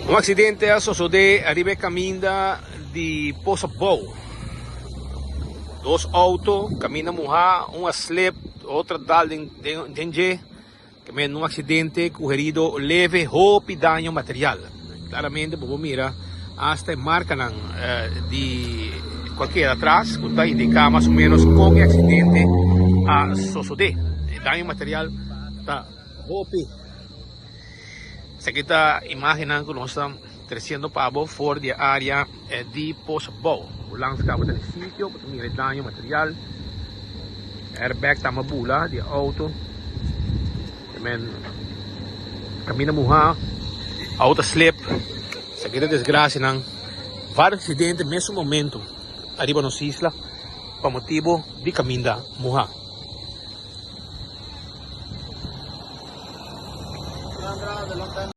Um acidente sucedeu arriba caminho de Poça Boa. Dois autos caminham morrer, um slip, outro dal de que um acidente corrido leve, roupa e dano material. Claramente, vamos mirar, hasta marca de qualquer atrás, que está indicando mais ou menos como o acidente sucedeu. Dano material está roupa. Essa aqui está a imagem que nós estamos trazendo para fora da área de Poça Boa. O lanço está no sítio, para dano material. Airbag está na bula de auto. Caminho morrer, auto slip. Essa aqui é a desgraça, vários acidentes no mesmo momento arriba nas islas, por motivo de caminho morrer.